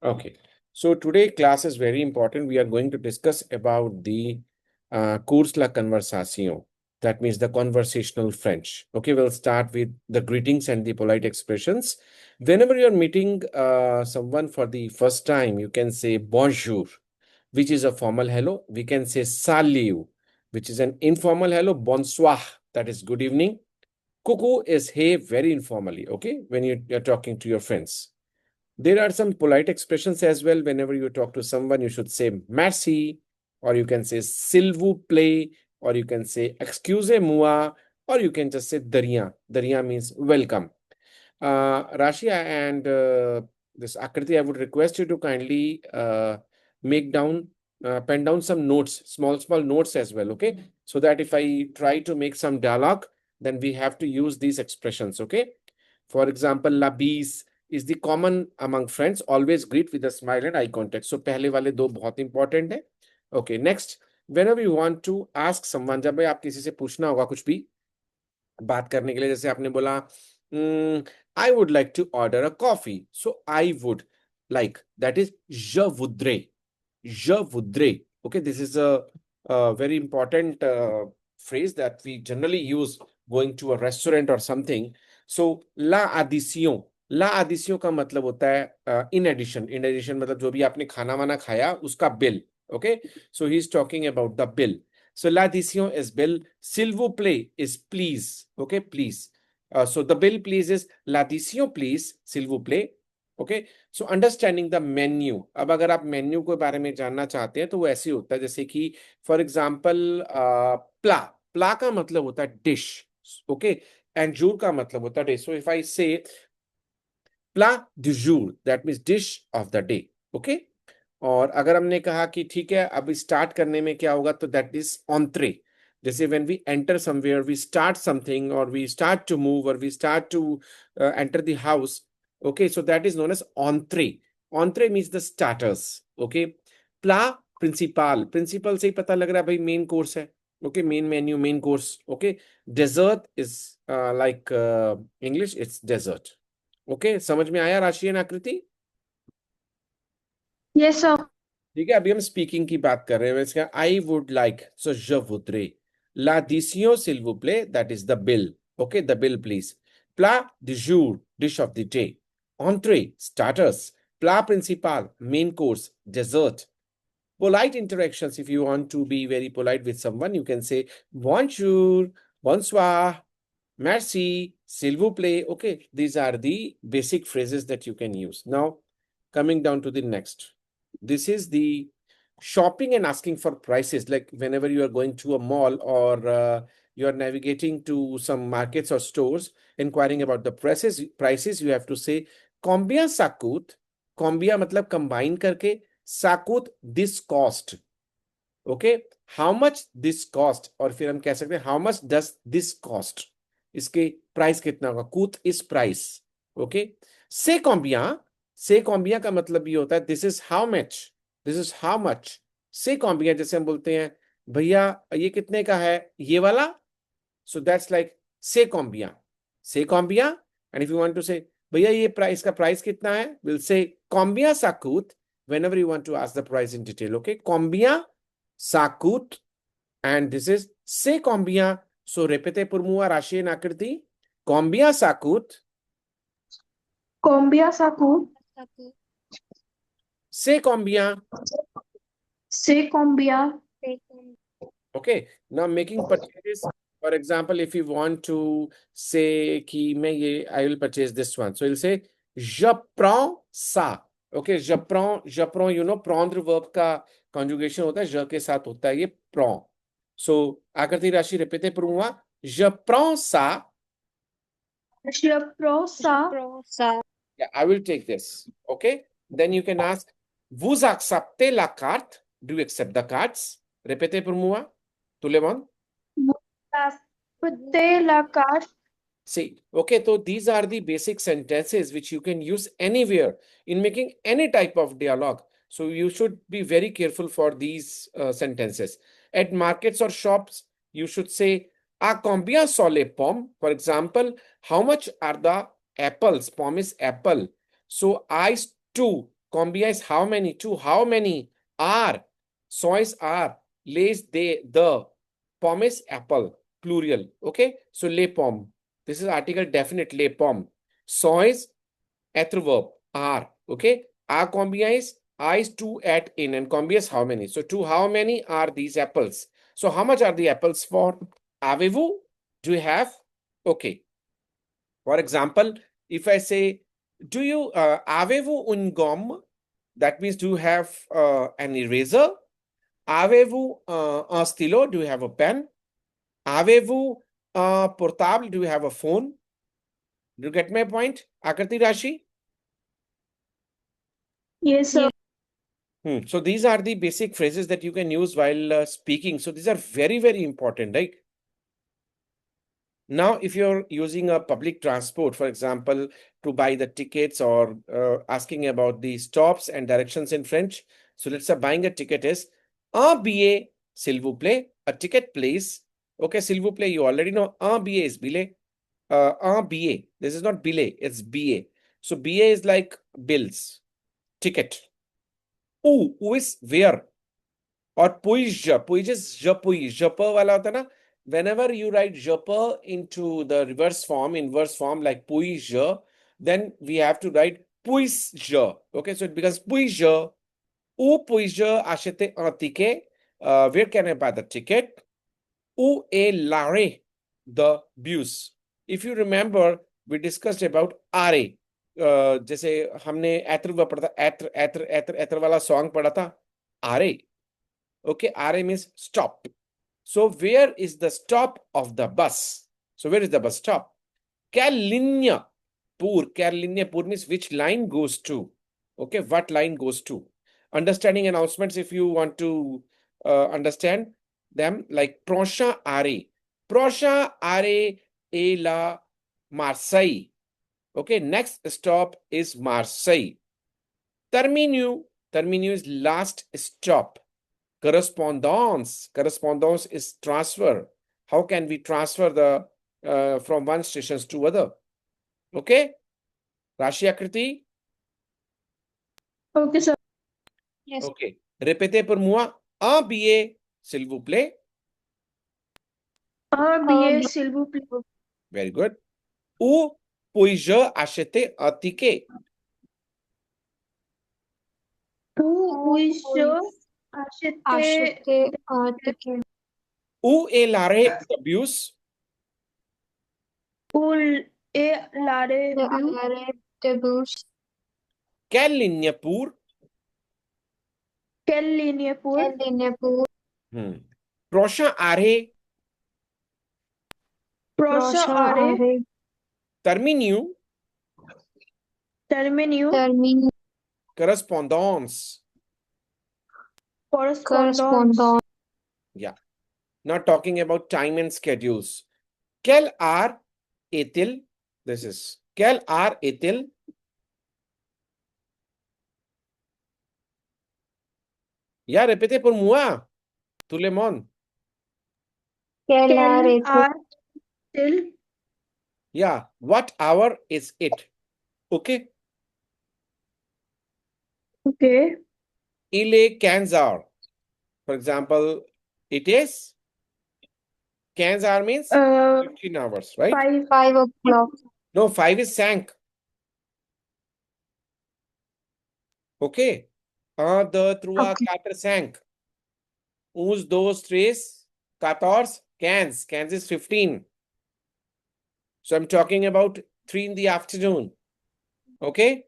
Okay. So today class is very important. We are going to discuss about the course la conversación. That means the conversational French. Okay, we'll start with the greetings and the polite expressions. Whenever you're meeting someone for the first time, you can say bonjour, which is a formal hello. We can say salut, which is an informal hello. Bonsoir, that is good evening. Coucou is hey, very informally. Okay, when you're talking to your friends. There are some polite expressions as well. Whenever you talk to someone, you should say merci, or you can say s'il vous plaît, or you can say excusez-moi, or you can just say dariya. Dariya means welcome. Rashi and this Akriti, I would request you to kindly make down, pen down some notes, small notes as well, okay? So that if I try to make some dialogue, then we have to use these expressions, okay? For example, la bise is the common among friends. Always greet with a smile and eye contact. So पहले वाले दो बहुत important है. Okay, next. Whenever you want to ask someone, जब भाई आप किसी से पूछना होगा कुछ भी बात करने के लिए, जैसे आपने बोला I would like to order a coffee. So I would like, that is je voudrais. Je voudrais. Okay, this is a very important phrase that we generally use going to a restaurant or something. So la addition. ला आदिशियों का मतलब होता है in addition. In addition मतलब जो भी आपने खाना वाना खाया उसका bill. Okay, so he is talking about the bill. So l'addition is bill. S'il vous plaît is please. Okay, please. So the bill please is l'addition please, s'il vous plaît. Okay. So understanding the menu. अब अगर आप menu के बारे में जानना चाहते हैं तो वो ऐसे होता है जैसे कि फॉर एग्जाम्पल प्ला. प्ला का मतलब होता है डिश. ओके, एंड जूर का मतलब होता है डिश. सो इफ आई से प्ला du jour, that means dish of the day. Okay. और अगर हमने कहा कि ठीक है अब स्टार्ट करने में क्या होगा तो दैट इज ऑन्ट्रे. जैसे when we enter somewhere, we start something और वी स्टार्ट टू मूव और we start to enter the house. Okay, so that is known as entrée. Entrée means the starters. Okay. प्ला principal. Principal से ही पता लग रहा है भाई मेन कोर्स है. Okay, main menu, main course. Okay. Dessert is like English it's dessert. Okay, समझ में आया Rashi and Akriti? Yes sir. ठीक है, अभी हम स्पीकिंग की बात कर रहे हैं. इसका I would like, so je voudrais. L'addition s'il vous plaît, that is the bill. Okay, the bill please. Plat du jour, dish of the day. Entrée, starters. Plat principal, main course, dessert. Polite interactions, if you want to be very polite with someone, you can say bonjour, bonsoir, merci, s'il vous plaît. Okay, these are the basic phrases that you can use. Now, coming down to the next. This is the shopping and asking for prices. Like whenever you are going to a mall or you are navigating to some markets or stores, inquiring about the prices, you have to say combien ça coûte. Combien मतलब combine करके, ça coûte this cost. Okay, how much this cost. और फिर हम कह सकते हैं how much does this cost. इसके price कितना होगा. कूत इज प्राइस. ओके. से कॉम्बिया. से कॉम्बिया का मतलब ये होता है this is how much. This is how much. से कॉम्बिया जैसे हम बोलते हैं भैया ये कितने का है ये वाला. सो दैट्स लाइक से कॉम्बिया. से कॉम्बिया. And if you want to say भैया ये प्राइस का प्राइस कितना है, will say कॉम्बिया साकूत. whenever you want to ask the price in detail. Okay, combien ça coûte. And this is c'est combien. So répétez pour moi, Rashi and Akriti. Combien ça coûte? Combien ça coûte? C'est combien? C'est combien? Okay. Now making purchases. For example, if you want to say कि मैं ये I will purchase this one. So you'll say je prends ça. Okay, je prends, you know, prendre verb का conjugation होता है je के साथ होता है ये prends. So आकृति राशि répétez pour moi. Je prends ça. Je prends ça. Yeah, I will take this. Okay. Then you can ask, vous acceptez la carte? Do you accept the cards? Répétez pour moi. Tout le monde. Vous acceptez la carte? See, okay, so these are the basic sentences which you can use anywhere in making any type of dialogue. So you should be very careful for these sentences. At markets or shops, you should say, à combien sont les pommes? For example, how much are the apples? Pomme is apple. So I too Combien is how many? Two. How many are? Sois are. Les they the. Pomme is apple. Plural. Okay. So les pommes. This is article definite. Les pommes. Sois être verb. Are. Okay. Are combien is I is two at in and combien is how many? So two. How many are these apples? So how much are the apples for? Avez-vous? Do you have? Okay. For example, if I say, do you avez-vous une gomme? That means, do you have an eraser? Avez-vous un stylo? Do you have a pen? Avez-vous un portable? Do you have a phone? Do you get my point? Akriti Rashi? Yes, sir. So these are the basic phrases that you can use while speaking. So these are very, very important, right? Now, if you're using a public transport, for example, to buy the tickets or asking about the stops and directions in French. So let's say buying a ticket is un billet, s'il vous plaît, a ticket please. Okay, s'il vous plaît, you already know un billet is billet. Un billet. This is not billet, it's billet. So billet is like bills, ticket. Où is where? Or puij is je puij. Je peux wala hota na. Whenever you write je peux into the reverse form, inverse form like puij, then we have to write puis je. Okay, so it becomes puis je. Où puis je acheter un ticket? Where can I buy the ticket? Où est l'arrêt? The bus. If you remember, we discussed about arrêt. जैसे हमने ऐत्र पढ़ा था, ऐत्र ऐत्र ऐत्र ऐत्र वाला song पढ़ा था, arrêt. Okay, RA means stop. So where is the stop of the bus? So where is the bus stop? Quelle ligne pour means which line goes to. Okay, what line goes to. Understanding announcements, if you want to understand them, like prochain arrêt. Prochain arrêt est la Marseille. Okay, next stop is Marseille. Terminus. Terminus is last stop. Correspondence. Correspondence is transfer. How can we transfer the from one station to other? Okay? Rashi Akriti? Okay, sir. Yes. Okay. Répétez pour moi. Un billet, s'il vous plaît. Un billet, s'il vous plaît. Very good. Où puis-je acheter un ticket? Où puis-je acheter un ticket? Où est l'arrêt de bus? Où est l'arrêt de bus? Quelle ligne pour? Quelle ligne pour? Prochain arrêt. Prochain arrêt. Terminus. Terminus. Correspondance. Correspondance. Yeah. Not talking about time and schedules. Quelle heure est-il? This is quelle heure est-il? Yeah, répétez pour moi. Tout le monde. Quelle heure est-il? Yeah. What hour is it? Okay. Okay. Il est 15 heures. For example, it is 15 hours means 15 hours, right? 5 o'clock. No, 5 is 5. Okay. 1, 2, 3, 4, 5. 1, 2, 3, 14, 15. 15 is 15. So I'm talking about 3 in the afternoon. Okay?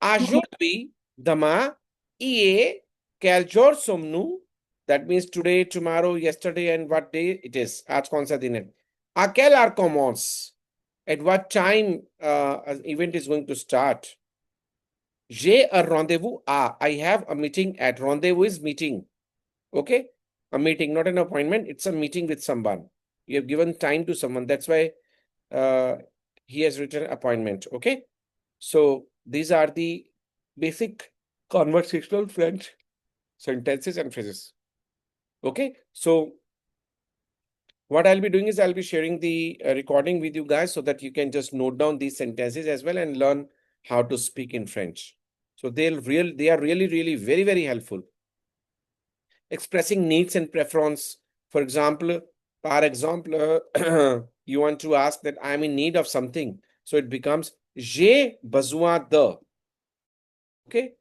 Aujourd'hui, demain, hier, quel jour sommes-nous? That means today, tomorrow, yesterday, and what day it is. आज कौन सा दिन है? À quelle heure commence? At what time an event is going to start? J'ai un rendezvous à. I have a meeting at. Rendezvous is meeting. Okay? A meeting, not an appointment. It's a meeting with someone. You have given time to someone. That's why he has written appointment. Okay? So these are the basic conversational French sentences and phrases. Okay? So what I'll be doing is I'll be sharing the recording with you guys so that you can just note down these sentences as well and learn how to speak in French. So they are really very, very helpful. Expressing needs and preference. For example, you want to ask that I'm in need of something. So it becomes j'ai besoin de. Okay.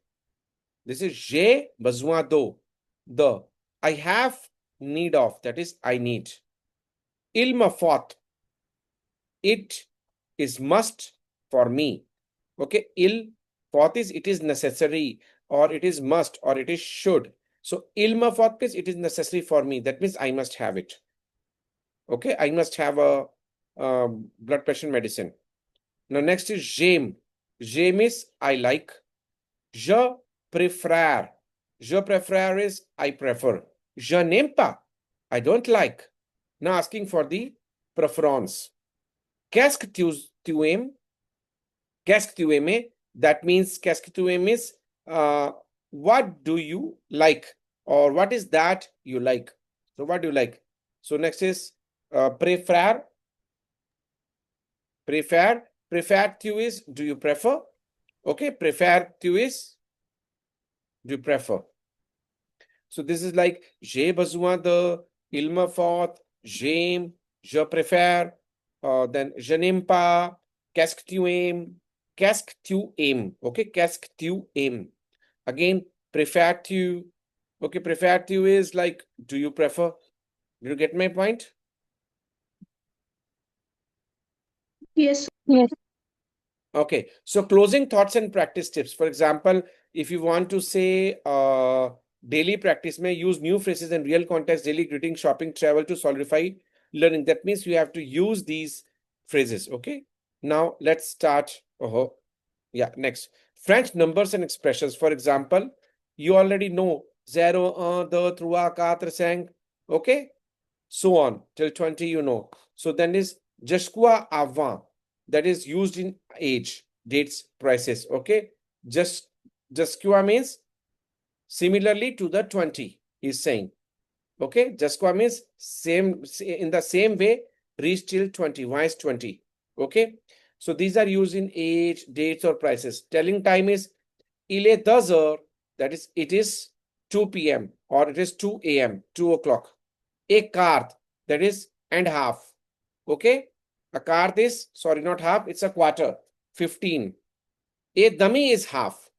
This is j'ai besoin de. The. I have need of. That is, I need. Il me faut. It is must for me. Okay. Il faut is it is necessary, or it is must, or it is should. So il me faut is it is necessary for me. That means I must have it. Okay. I must have a blood pressure medicine. Now next is j'aime. J'aime is I like. Je préfère. Je préfère is I prefer. Je n'aime pas. I don't like. Now asking for the preference. Qu'est-ce que tu aimes? Qu'est-ce que tu aimes? That means qu'est-ce que tu aimes is what do you like, or what is that you like? So what do you like? So next is préfère. Préfère. Préfère tu is do you prefer? Okay, préfère tu is do you prefer? So this is like j'ai besoin de, il me faut, j'aime, je préfère, then je n'aime pas, qu'est-ce que tu aimes? Qu'est-ce que tu aimes? Okay, qu'est-ce que tu aimes? Again, préfères-tu? Okay, préfères-tu is like, do you prefer? Did you get my point? Yes. Yes. Okay, so closing thoughts and practice tips. For example, if you want to say daily practice, may use new phrases in real context, daily greeting, shopping, travel to solidify learning. That means you have to use these phrases. Okay, now let's start. Yeah, next. French numbers and expressions. For example, you already know 0, 1, 2, 3, 4, 5. Okay, so on till 20, you know. So then is jusqu'à avant. That is used in age, dates, prices. Okay, jusqu'à means similarly to the 20 is saying. Okay, jusqu'à means same in the same way, reach till 20. Why is 20? Okay, so these are used in age, dates, or prices. Telling time is il est 2 heures, that is it is 2 p.m. or it is 2 a.m., 2 o'clock. A quart, that is and half. Okay, a quart is, sorry, not half, it's a quarter, 15. A dummy is half.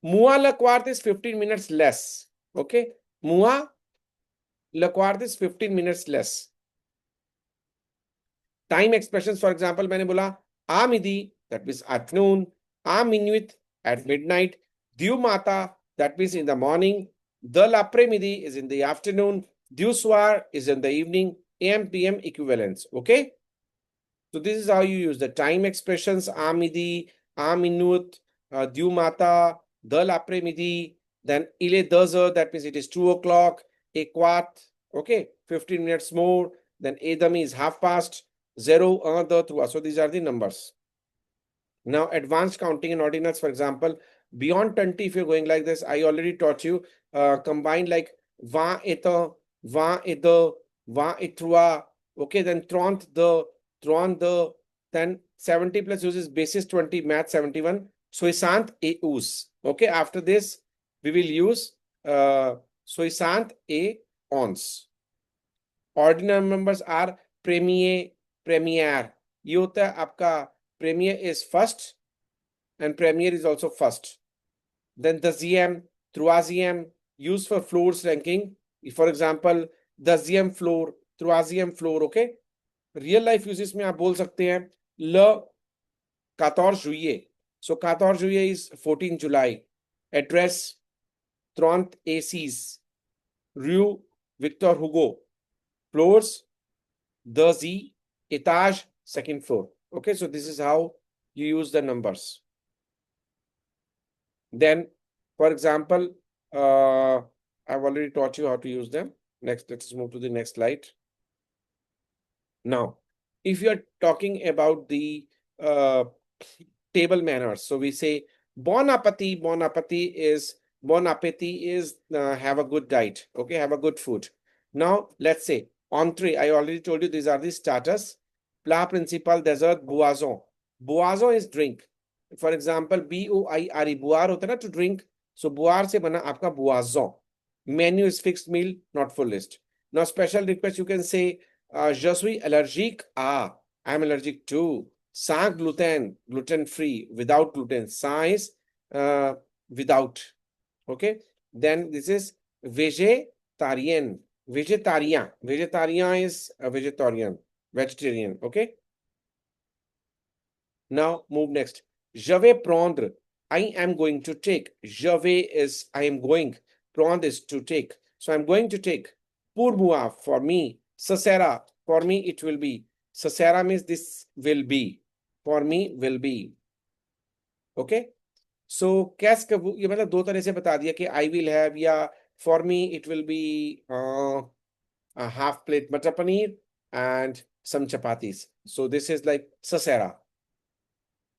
Mua le quart is 15 minutes less. Okay, mua le quart is 15 minutes less. Time expressions, for example, मैंने बोला à midi, that means afternoon, à minuit, at midnight, du matin, that means in the morning, de l'après-midi is in the afternoon, du soir is in the evening, AM, PM equivalents. Okay, so this is how you use the time expressions: à midi, à minute, du matin, de l'après-midi. Then il est 2 heures, that means it is 2 o'clock. A quart, okay, 15 minutes more. Then a demi is half past. 0, 1, 2, 3. So these are the numbers. Now advanced counting and ordinals, for example, beyond 20, if you're going like this, I already taught you combine like 20 et 1, 20 et 2, 20 et 3. Okay, then 30 de, 30 de, then 70 plus uses basis 20, math 71, 60 et us. Okay, after this we will use 60 et ons. Ordinal numbers are premier, premiere. ये होता है आपका premier is first and premier is also first. Then the ZM, troisième, used for floors ranking. For example, the ZM floor, troisième floor. Okay. Real life uses में आप बोल सकते हैं le 14 juillet. So 14 juillet is 14 July. Address 30 ACs. Rue Victor Hugo. Floors, the Z, etage, second floor. Okay, so this is how you use the numbers. Then, for example, I've already taught you how to use them. Next, let's move to the next slide. Now, if you're talking about the table manners, so we say bon appetit. Bon appetit is have a good diet. Okay, have a good food. Now, let's say entree. I already told you these are the starters. Plat principal, dessert, boisson. Boisson is drink. for example, BOIRE, boire होता है ना, to drink. So boire से बना आपका boisson. Menu is fixed meal, not full list. Now special request, you can say, je suis allergique à, I am allergic to. Sans gluten, gluten free, without gluten. Sans is without. Okay. Then this is vegetarian. Vegetarian. Vegetarian is a vegetarian. Vegetarian. Okay. Now move next. Je vais prendre. I am going to take. Je vais is I am going. Prendre is to take. So I'm going to take. Pour moi, for me. Ce sera, for me it will be. Ce sera means this will be. For me will be. Okay. So कैस का ये मतलब दो तरह से बता दिया कि I will have या for me it will be a half plate butter paneer and some chapatis. So this is like ce sera.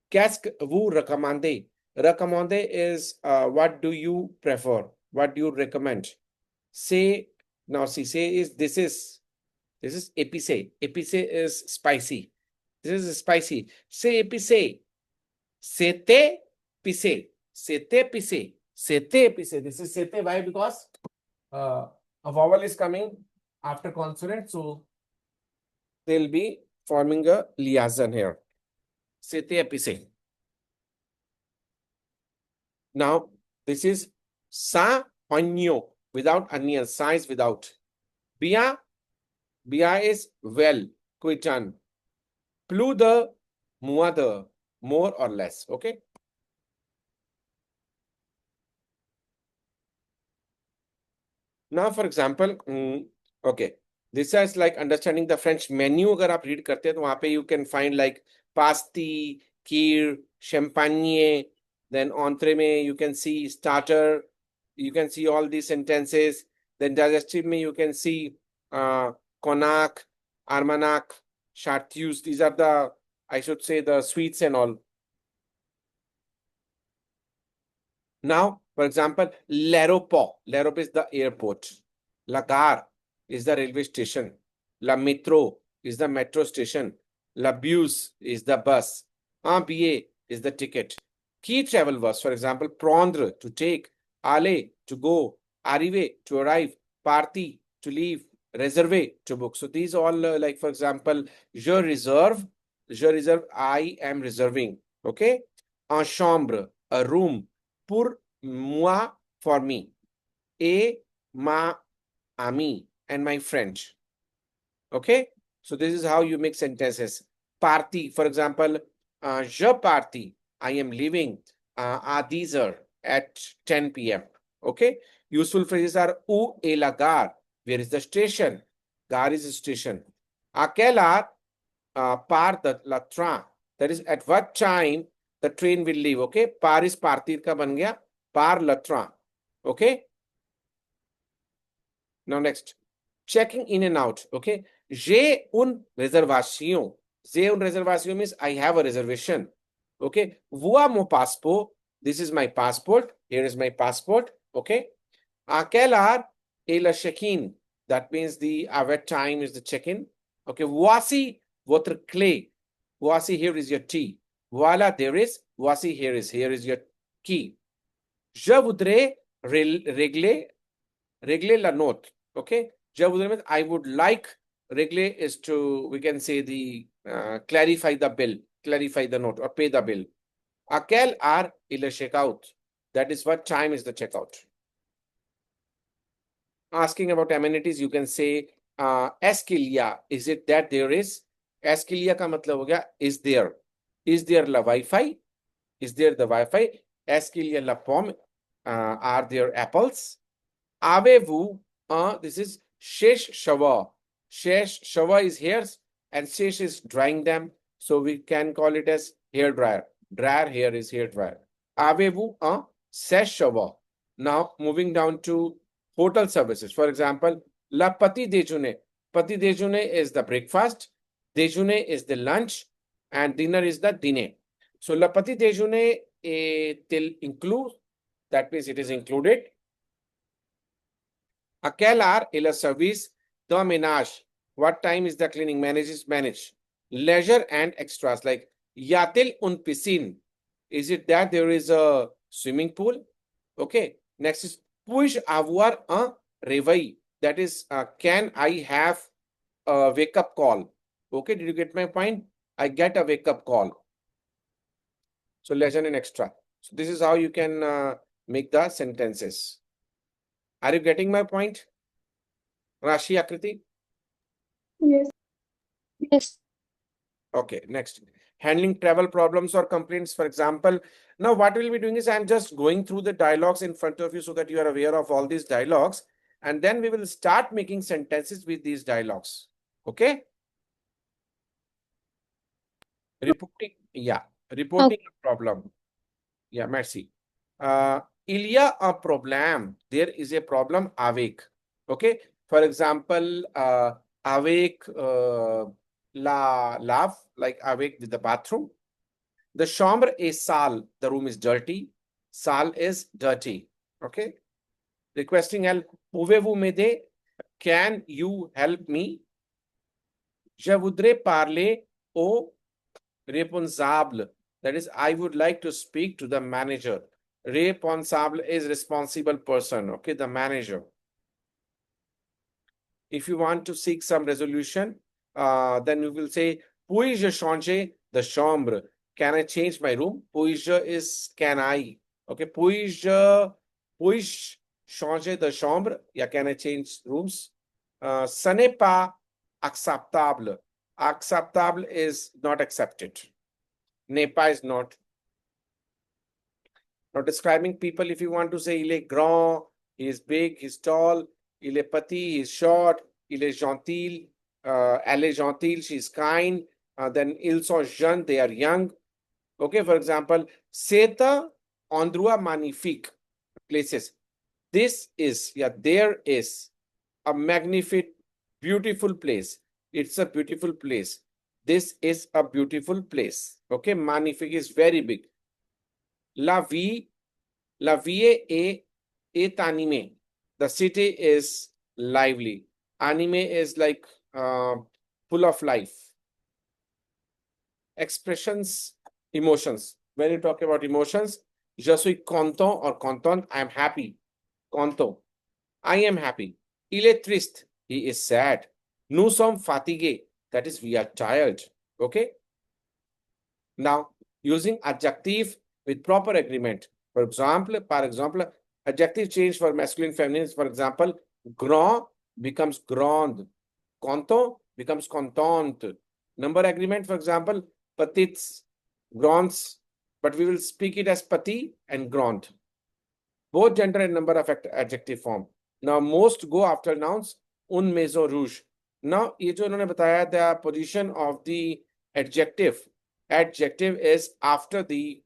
Qu'est-ce que vous recommandez? Recommandez is what do you prefer? What do you recommend? Say, now see, say is this is épicé. Épicé is spicy. This is spicy. Say épicé. C'était pissé. C'était pissé. C'était pissé. This is c'était. Why? Because a vowel is coming after consonant, so they'll be forming a liaison here. C'était épicé. Now, this is sa oignon, without onion. Sa is without. Bia, bia is well, quitan. Plus de, moins de, more or less. Okay. Now, for example, okay, this is like understanding the French menu. अगर आप read करते हैं तो वहाँ पे you can find like pasty, kheer, champagne. Then entree mein you can see starter. You can see all these sentences. Then digestive mein you can see cognac, armagnac, chartreuse. These are the, I should say, the sweets and all. Now, for example, l'aéroport. L'aéroport is the airport. La gare is the railway station. La métro is the metro station. La bus is the bus. Un billet is the ticket. Key travel verbs, for example, prendre, to take, aller, to go, arriver, to arrive, partir, to leave, réserver, to book. So these all like, for example, je réserve, I am reserving. Okay. En chambre, a room. Pour moi, for me. Et ma ami, and my friend. Okay. So this is how you make sentences. Party, for example, je parti, I am leaving à 10h at 10 p.m. Okay. Useful phrases are où est la gare? Where is the station? Gare is a station. À quelle heure part la train? That is, at what time the train will leave. Okay. Par is partir ka ban gaya. Par la train. Okay. Now next, checking in and out. Okay. J'ai une réservation. J'ai une réservation means I have a reservation. Okay. Voa mon passeport. This is my passport. Here is my passport. Okay. À quelle heure est le check-in? That means the what time is the check-in. Okay. Voici votre clé. Voici, here is your tea. Voila, there is. Voici, here is your key. Je voudrais régler la note. Okay. Je voudrais means I would like. Régler is to, we can say, the clarify the bill, clarify the note, or pay the bill. À quelle heure est le checkout? That is, what time is the checkout? Asking about amenities, you can say est-ce qu'il y a? Is it that there is? Est-ce qu'il y a का मतलब हो गया is there? Is there la Wi-Fi? Is there the Wi-Fi? Est-ce qu'il y a la pomme? Are there apples? Avez-vous? This is shesh shower. Shesh shower is hairs and shesh is drying them. So we can call it as hair dryer. Dryer here is hair dryer. Avez-vous un sèche shower? Now moving down to hotel services. For example, la petit déjeuner. Petit déjeuner is the breakfast. Déjeuner is the lunch. And dinner is the dîner. So la petit déjeuner till include. That means it is included. À quelle heure est le service de ménage? What time is the cleaning? Manage. Leisure and extras, like y a-t-il une piscine? Is it that there is a swimming pool? Okay. Next is puis avoir un réveil? That is, can I have a wake-up call? Okay, did you get my point? I get a wake-up call. So lesson in extra. So this is how you can make the sentences. Are you getting my point? Rashi, Akriti? Yes. Yes. Okay, next. Handling travel problems or complaints, for example. Now, what we'll be doing is I'm just going through the dialogues in front of you so that you are aware of all these dialogues. And then we will start making sentences with these dialogues. Okay? Reporting, yeah. Reporting a problem. Yeah, merci. Il y a un problème. There is a problem avec. Okay? For example, avec la lave, like avec the bathroom. The chambre is sale. The room is dirty. Sale is dirty. Okay? Requesting help. Pouvez-vous m'aider? Can you help me? Je voudrais parler au responsable. That is, I would like to speak to the manager. Responsable is responsible person. Okay, the manager. If you want to seek some resolution, then you will say, puis-je changer de chambre? Can I change my room? Puis-je is can I? Okay, puis-je changer de chambre? Yeah, can I change rooms? Ce n'est pas acceptable. Acceptable is not accepted. N'est pas is not. Now describing people, if you want to say, il est grand, he is big, he's tall, il est petit, he's short, il est gentil, elle est gentille, she's kind, then ils sont jeunes, they are young. Okay, for example, c'est un endroit magnifique, places. This is, yeah, there is a magnificent, beautiful place. It's a beautiful place. This is a beautiful place. Okay, magnifique is very big. La vie est animée. The city is lively. Anime is like full of life. Expressions, emotions. When you talk about emotions, je suis content or contente, I am happy. Content. I am happy. Il est triste. He is sad. Nous sommes fatigués. That is, we are tired. Okay? Now, using adjective with proper agreement. For example, adjective change for masculine, feminine. For example, grand becomes grande. Content becomes contente. Number agreement, for example, petits, grands, but we will speak it as petit and grand. Both gender and number affect adjective form. Now, most go after nouns. Un maison rouge. Now, ये जो उन्होंने बताया, the position of the adjective. Adjective is after the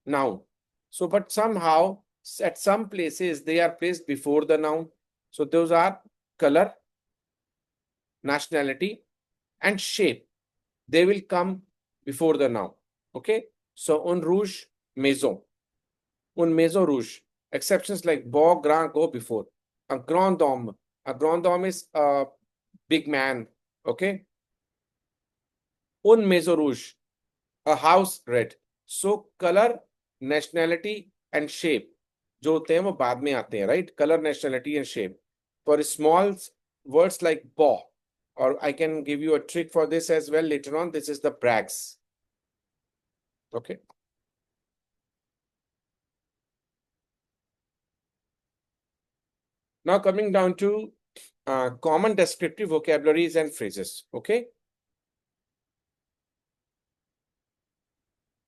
noun. So, but somehow, at some places, they are placed before the noun. So, those are color, nationality, and shape. They will come before the noun. Okay? So, un rouge, maison. Un maison rouge. Exceptions like beau, grand go before. A grand homme. A grand homme is a big man. Okay? Un maison rouge. A house red. So color, nationality and shape जो होते हैं वो बाद में आते हैं, right? Color, nationality and shape. For small words like beau, or I can give you a trick for this as well later on. This is the brags. Okay. Now coming down to common descriptive vocabularies and phrases. Okay.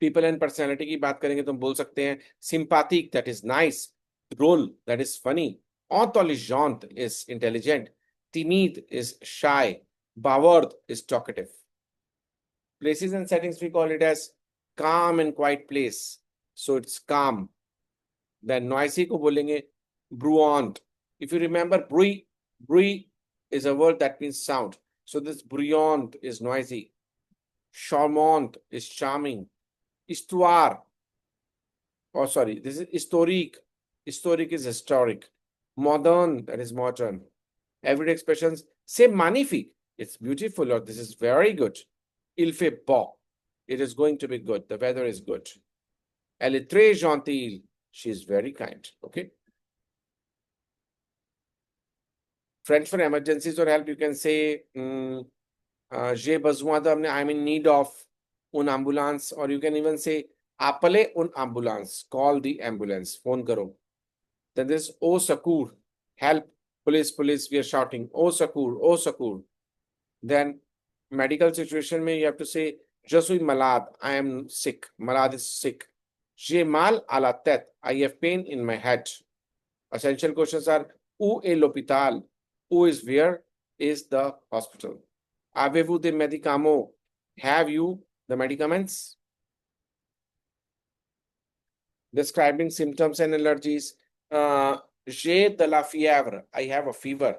People and personality की बात करेंगे तो हम बोल सकते हैं sympathetic, that is nice, drôle, that is funny, intelligent is intelligent, timide is shy, bavard is talkative. Places and settings we call it as calm and quiet place, so it's calm. Then noisy को बोलेंगे bruyant. If you remember, bruit is a word that means sound, so this bruyant is noisy. Charmant is charming. Histoire. Oh, sorry. This is historique. Historique is historic. Modern, that is modern. Everyday expressions. Say magnifique. It's beautiful, or this is very good. Il fait beau. It is going to be good. The weather is good. Elle est très gentille. She is very kind. Okay. French for emergencies or help, you can say, j'ai besoin de, I'm in need of une ambulance, or you can even say, appelez une ambulance, call the ambulance, phone karo. Then there's au secours, help, police, police, we are shouting, au secours, au secours. Then medical situation mein you have to say, je suis malade, I am sick, malade is sick. J'ai mal à la tête, I have pain in my head. Essential questions are, où est l'hôpital? Who is where is the hospital? Avez-vous des médicaments? Have you the medicaments? Describing symptoms and allergies. J'ai de la fièvre. I have a fever.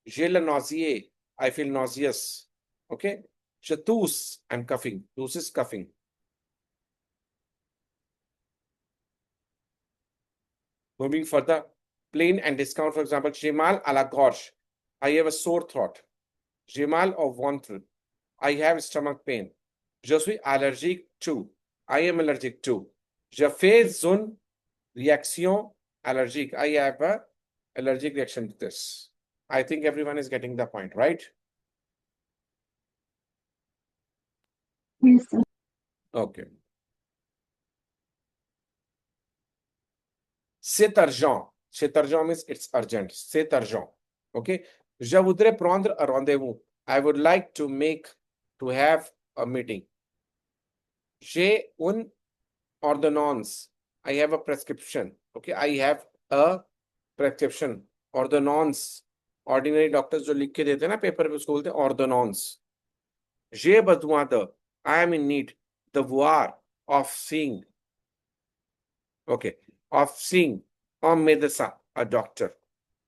J'ai la nausée. I feel nauseous. Okay. Je tousse. I'm coughing. Tousse is coughing. Moving further. Plain and discount, for example, j'ai mal à la gorge. I have a sore throat. J'ai mal au ventre. I have stomach pain. Je suis allergique to. I am allergic to. Je fais une réaction allergique. I have a allergic reaction to this. I think everyone is getting the point, right? Yes, sir. Okay. C'est urgent. C'est urgent means it's urgent. C'est urgent. Okay. Je voudrais prendre un rendez-vous. I would like to have a meeting. J'ai une ordonnance. I have a prescription. Okay. I have a prescription. Ordonnance. Ordinary doctors जो लिख के देते हैं ना paper पे उसको बोलते हैं ordonnance. J'ai besoin de. I am in need. Devoir of seeing. Okay. Of seeing un médecin, a doctor.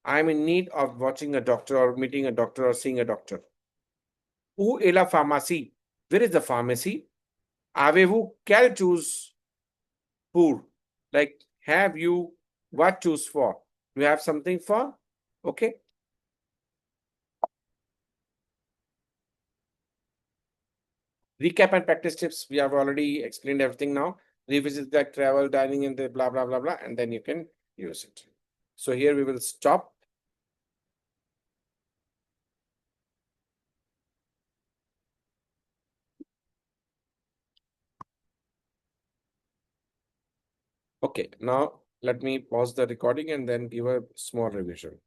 I am in need of watching a doctor or meeting a doctor or seeing a doctor. Où est la pharmacie? Where is the pharmacy? Avez-vous quel choose pour? Like, have you what choose for? Do you have something for? Okay. Recap and practice tips. We have already explained everything now. Revisit that travel, dining, and the blah, blah, blah, blah, and then you can use it. So here we will stop. Okay, now let me pause the recording and then give a small revision.